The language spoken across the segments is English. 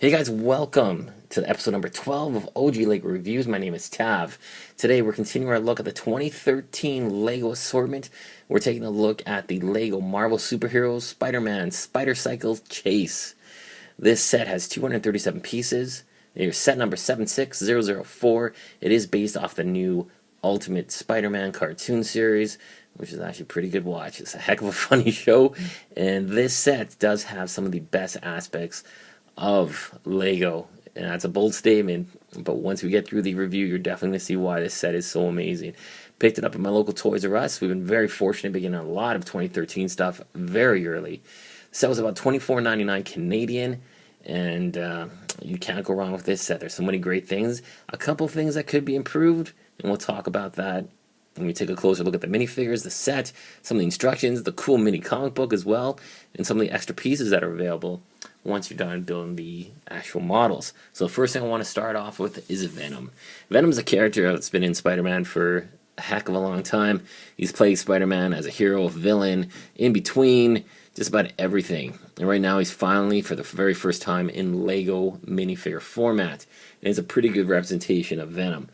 Hey guys, welcome to episode number 12 of OG Lego Reviews. My name is Tav. Today we're continuing our look at the 2013 Lego assortment. We're taking a look at the Lego Marvel Superheroes Spider-Man Spider Cycle Chase. This set has 237 pieces. Here's set number 76004. It is based off the new Ultimate Spider-Man cartoon series, which is actually a pretty good watch. It's a heck of a funny show, and this set does have some of the best aspects of Lego, and that's a bold statement, but once we get through the review, you're definitely going to see why this set is so amazing. Picked it up at my local Toys R Us. We've been very fortunate, getting a lot of 2013 stuff very early. The set was about $24.99 Canadian, and you can't go wrong with this set. There's so many great things. A couple things that could be improved, and we'll talk about that when we take a closer look at the minifigures, the set, some of the instructions, the cool mini comic book as well, and some of the extra pieces that are available once you're done building the actual models. So the first thing I want to start off with is Venom. Venom's a character that's been in Spider-Man for a heck of a long time. He's played Spider-Man as a hero, a villain, in between, just about everything. And right now he's finally, for the very first time, in Lego minifigure format. And it's a pretty good representation of Venom.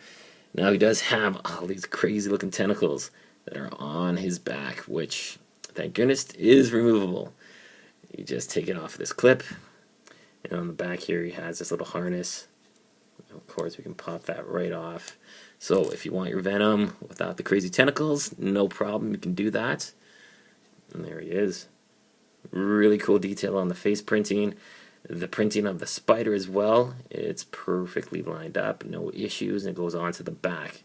Now he does have all these crazy looking tentacles that are on his back, which, thank goodness, is removable. You just take it off of this clip, and on the back here he has this little harness. Of course, we can pop that right off. So if you want your Venom without the crazy tentacles, no problem, you can do that. And there he is. Really cool detail on the face printing. The printing of the spider as well, it's perfectly lined up, no issues, and it goes on to the back.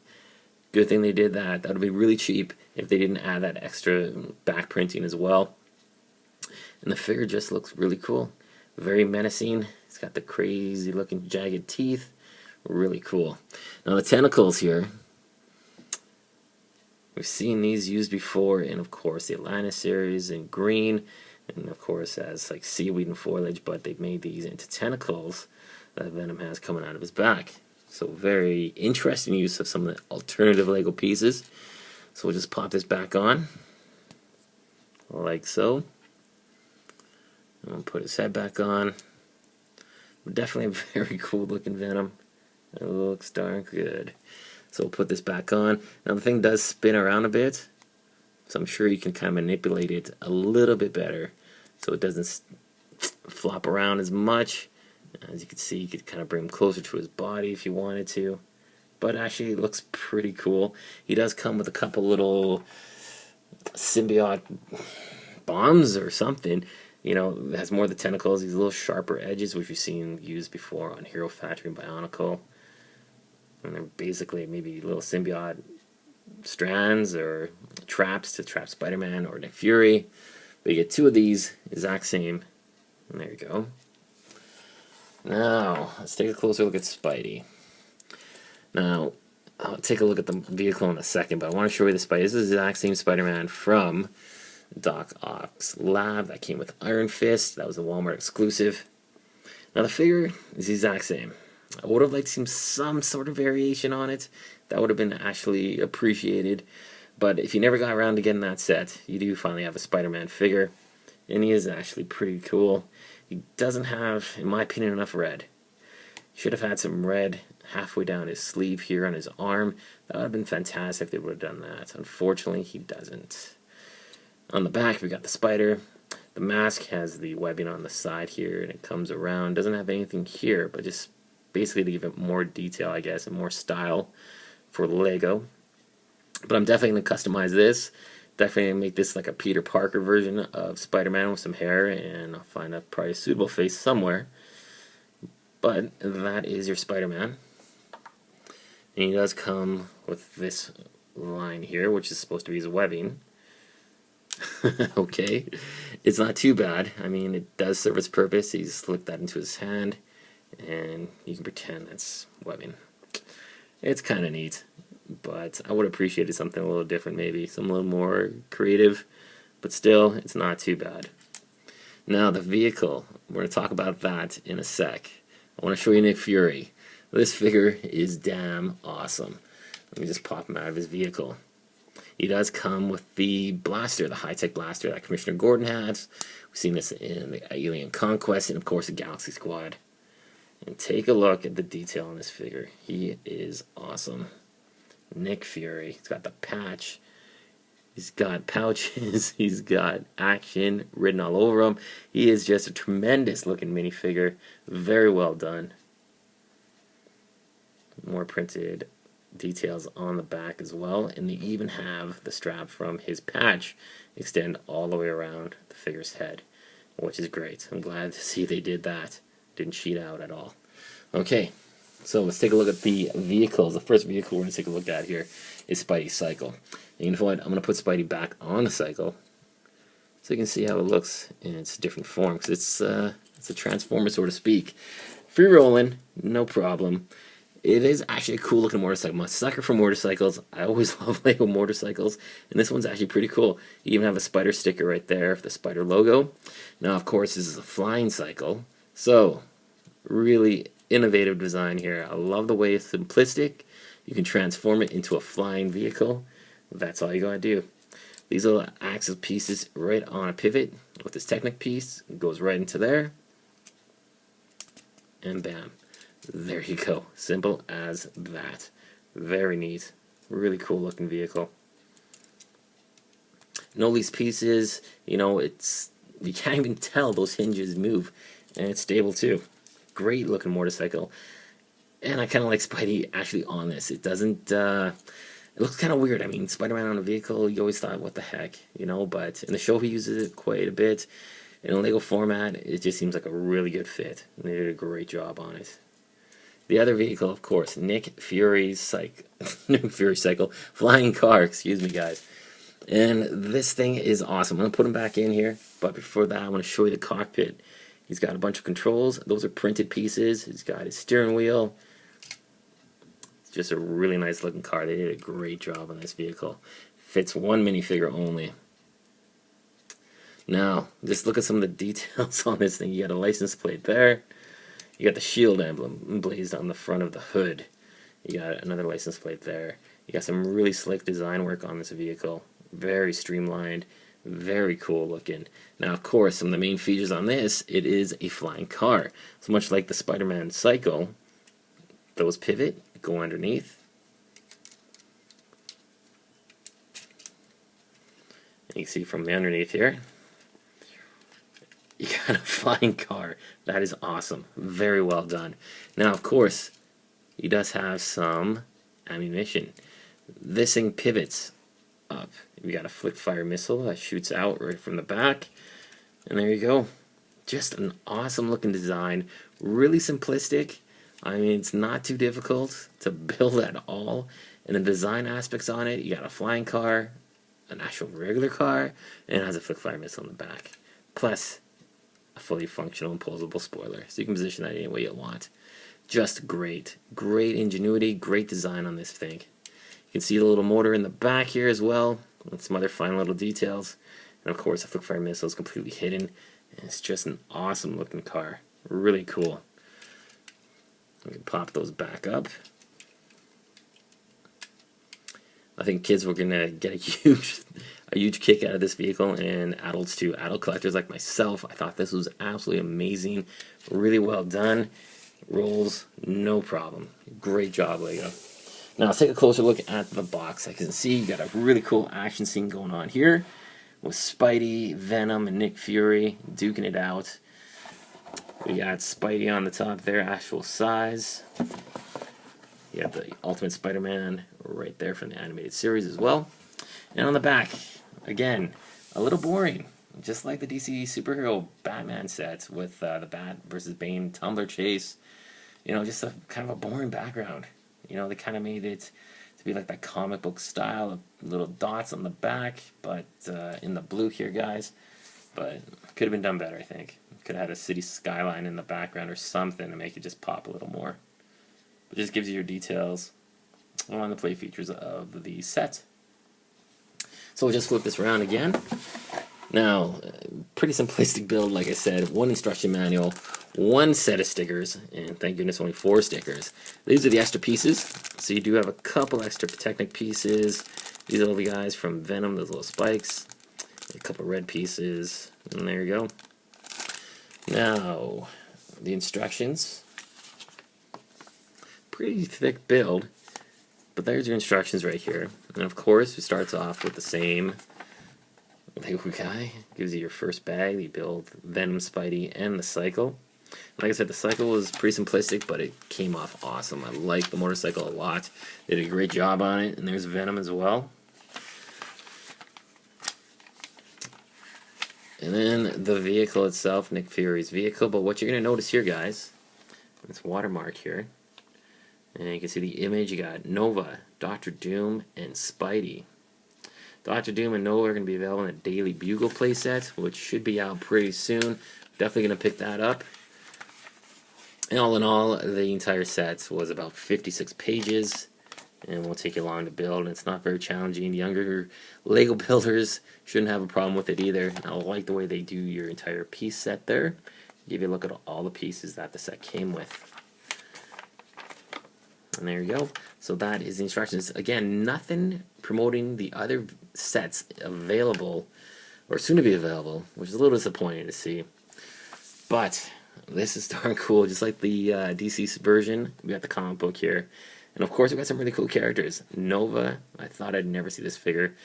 Good thing they did that. That would be really cheap if they didn't add that extra back printing as well. And the figure just looks really cool. Very menacing. It's got the crazy looking jagged teeth. Really cool. Now the tentacles here, we've seen these used before in, of course, the Atlantis series in green, and of course as like seaweed and foliage, but they've made these into tentacles that Venom has coming out of his back. So very interesting use of some of the alternative Lego pieces. So we'll just pop this back on, like so. I'll put his head back on. Definitely a very cool looking Venom. It looks darn good. So we'll put this back on. Now the thing does spin around a bit, so I'm sure you can kind of manipulate it a little bit better so it doesn't flop around as much. As you can see, you could kind of bring him closer to his body if you wanted to. But actually it looks pretty cool. He does come with a couple little symbiote bombs or something. You know, it has more of the tentacles, these little sharper edges, which we've seen used before on Hero Factory and Bionicle. And they're basically maybe little symbiote strands or traps to trap Spider-Man or Nick Fury. But you get two of these, exact same. And there you go. Now, let's take a closer look at Spidey. Now, I'll take a look at the vehicle in a second, but I want to show you the Spidey. This is the exact same Spider-Man from Doc Ock's lab that came with Iron Fist. That was a Walmart exclusive. Now the figure is the exact same. I would have liked to see some sort of variation on it. That would have been actually appreciated. But if you never got around to getting that set, you do finally have a Spider-Man figure. And he is actually pretty cool. He doesn't have, in my opinion, enough red. Should have had some red halfway down his sleeve here on his arm. That would have been fantastic if they would have done that. Unfortunately, he doesn't. On the back, we got the spider. The mask has the webbing on the side here, and it comes around. Doesn't have anything here, but just basically to give it more detail, I guess, and more style for Lego. But I'm definitely going to customize this. Definitely going to make this like a Peter Parker version of Spider-Man with some hair, and I'll find a probably suitable face somewhere. But that is your Spider-Man. And he does come with this line here, which is supposed to be his webbing. Okay, it's not too bad. I mean, it does serve its purpose. He's slipped that into his hand, and you can pretend that's webbing. It's kind of neat, but I would have appreciated something a little different, maybe some a little more creative, but still, it's not too bad. Now, the vehicle, we're going to talk about that in a sec. I want to show you Nick Fury. This figure is damn awesome. Let me just pop him out of his vehicle. He does come with the blaster, the high-tech blaster that Commissioner Gordon has. We've seen this in the Alien Conquest and, of course, the Galaxy Squad. And take a look at the detail on this figure. He is awesome. Nick Fury. He's got the patch. He's got pouches. He's got action written all over him. He is just a tremendous looking minifigure. Very well done. More printed details on the back as well. And they even have the strap from his patch extend all the way around the figure's head, which is great. I'm glad to see they did that. Didn't cheat out at all. Okay, so let's take a look at the vehicles. The first vehicle we're going to take a look at here is Spidey's cycle. And you know what? I'm going to put Spidey back on the cycle so you can see how it looks in its different form, because it's a transformer, so to speak. Free rolling, no problem. It is actually a cool looking motorcycle. I'm a sucker for motorcycles. I always love Lego motorcycles, and this one's actually pretty cool. You even have a spider sticker right there for the spider logo. Now, of course, this is a flying cycle, so really innovative design here. I love the way it's simplistic. You can transform it into a flying vehicle. That's all you gotta do. These little axle pieces right on a pivot with this Technic piece. It goes right into there, and bam. There you go. Simple as that. Very neat. Really cool looking vehicle. And all these pieces, you know, you can't even tell those hinges move. And it's stable too. Great looking motorcycle. And I kind of like Spidey actually on this. It doesn't, it looks kind of weird. I mean, Spider-Man on a vehicle, you always thought, what the heck, you know, but in the show he uses it quite a bit. In a Lego format, it just seems like a really good fit. And they did a great job on it. The other vehicle, of course, Nick Fury's cycle, flying car, excuse me, guys. And this thing is awesome. I'm going to put him back in here, but before that, I want to show you the cockpit. He's got a bunch of controls. Those are printed pieces. He's got his steering wheel. It's just a really nice looking car. They did a great job on this vehicle. Fits one minifigure only. Now, just look at some of the details on this thing. You got a license plate there. You got the shield emblem emblazed on the front of the hood. You got another license plate there. You got some really slick design work on this vehicle. Very streamlined. Very cool looking. Now, of course, some of the main features on this, it is a flying car. So much like the Spider-Man cycle, those pivot, go underneath. And you can see from the underneath here, you got a flying car. That is awesome. Very well done. Now, of course, he does have some ammunition. This thing pivots up. We got a flick fire missile that shoots out right from the back. And there you go. Just an awesome looking design. Really simplistic. I mean, it's not too difficult to build at all. And the design aspects on it, you got a flying car, an actual regular car, and it has a flick fire missile in the back. Plus, a fully functional and posable spoiler, so you can position that any way you want. Just great. Great ingenuity, great design on this thing. You can see the little motor in the back here as well, and some other fine little details. And of course, the flick fire missile is completely hidden. And it's just an awesome looking car. Really cool. We can pop those back up. I think kids were gonna get a huge kick out of this vehicle, and adults too. Adult collectors like myself, I thought this was absolutely amazing. Really well done. Rolls, no problem. Great job, Lego. Now let's take a closer look at the box. I can see you got a really cool action scene going on here with Spidey, Venom, and Nick Fury duking it out. We got Spidey on the top there, actual size. You have the Ultimate Spider-Man right there from the animated series as well. And on the back, again, a little boring. Just like the DC superhero Batman sets with the Bat versus Bane tumbler chase. You know, just a kind of a boring background. You know, they kind of made it to be like that comic book style of little dots on the back, but in the blue here, guys. But could have been done better, I think. Could have had a city skyline in the background or something to make it just pop a little more. It just gives you your details on the play features of the set. So we'll just flip this around again. Now, pretty simplistic build, like I said. One instruction manual, one set of stickers, and thank goodness only 4 stickers. These are the extra pieces. So you do have a couple extra Technic pieces. These are all the guys from Venom, those little spikes. A couple red pieces, and there you go. Now, the instructions. pretty thick build. But there's your instructions right here. And of course, it starts off with the same Lego guy. Gives you your first bag. You build Venom, Spidey, and the cycle. Like I said, the cycle was pretty simplistic, but it came off awesome. I like the motorcycle a lot. They did a great job on it. And there's Venom as well. And then the vehicle itself, Nick Fury's vehicle. But what you're going to notice here, guys, this watermark here. And you can see the image. You got Nova, Doctor Doom, and Spidey. Doctor Doom and Nova are going to be available in a Daily Bugle playset, which should be out pretty soon. Definitely going to pick that up. And all in all, the entire set was about 56 pages. And won't take you long to build. And it's not very challenging. Younger Lego builders shouldn't have a problem with it either. And I like the way they do your entire piece set there. Give you a look at all the pieces that the set came with. And there you go. So that is the instructions. Again, nothing promoting the other sets available, or soon to be available, which is a little disappointing to see. But this is darn cool. Just like the DC version, we got the comic book here. And of course, we got some really cool characters. Nova, I thought I'd never see this figure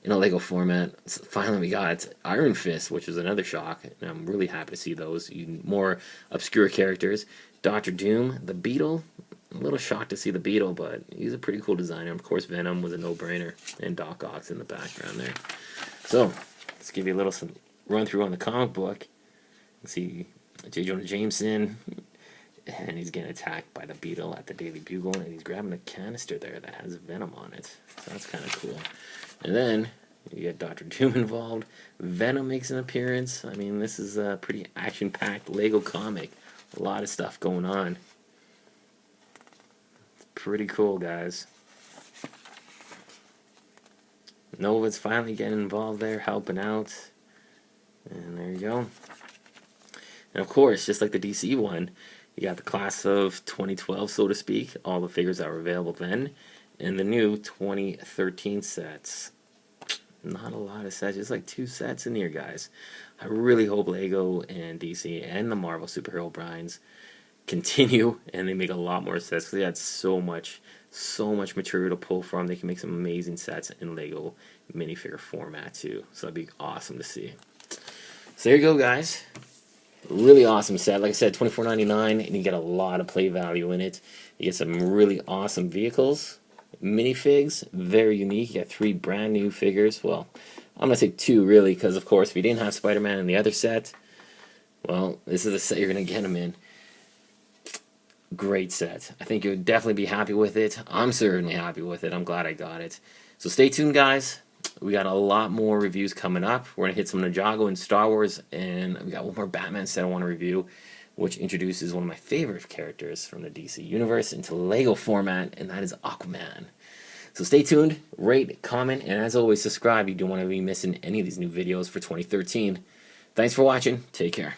in a Lego format. So finally, we got Iron Fist, which was another shock. And I'm really happy to see those more obscure characters. Doctor Doom, the Beetle. A little shocked to see the Beetle, but he's a pretty cool designer. Of course, Venom was a no-brainer, and Doc Ock's in the background there. So, let's give you a little run through on the comic book. You see J. Jonah Jameson, and he's getting attacked by the Beetle at the Daily Bugle, and he's grabbing a canister there that has Venom on it. So that's kind of cool. And then you get Doctor Doom involved. Venom makes an appearance. I mean, this is a pretty action-packed Lego comic. A lot of stuff going on. Pretty cool, guys. Nova's finally getting involved there, helping out. And there you go. And of course, just like the DC one, you got the class of 2012, so to speak, all the figures that were available then, and the new 2013 sets. Not a lot of sets, just like 2 sets in here, guys. I really hope Lego and DC and the Marvel superhero brands continue, and they make a lot more sets, because they had so much material to pull from. They can make some amazing sets in Lego minifigure format too, so that'd be awesome to see. So there you go, guys. Really awesome set. Like I said, $24.99, and you get a lot of play value in it. You get some really awesome vehicles, minifigs, very unique. You got 3 brand new figures. Well, I'm gonna say 2 really, because of course if you didn't have Spider-Man in the other set, well, this is the set you're gonna get him in. Great set. I think you'll definitely be happy with it. I'm certainly happy with it. I'm glad I got it. So stay tuned, guys. We got a lot more reviews coming up. We're going to hit some Ninjago and Star Wars, and we got one more Batman set I want to review, which introduces one of my favorite characters from the DC universe into Lego format, and that is Aquaman. So stay tuned, rate, comment, and as always, subscribe. You don't want to be missing any of these new videos for 2013. Thanks for watching. Take care.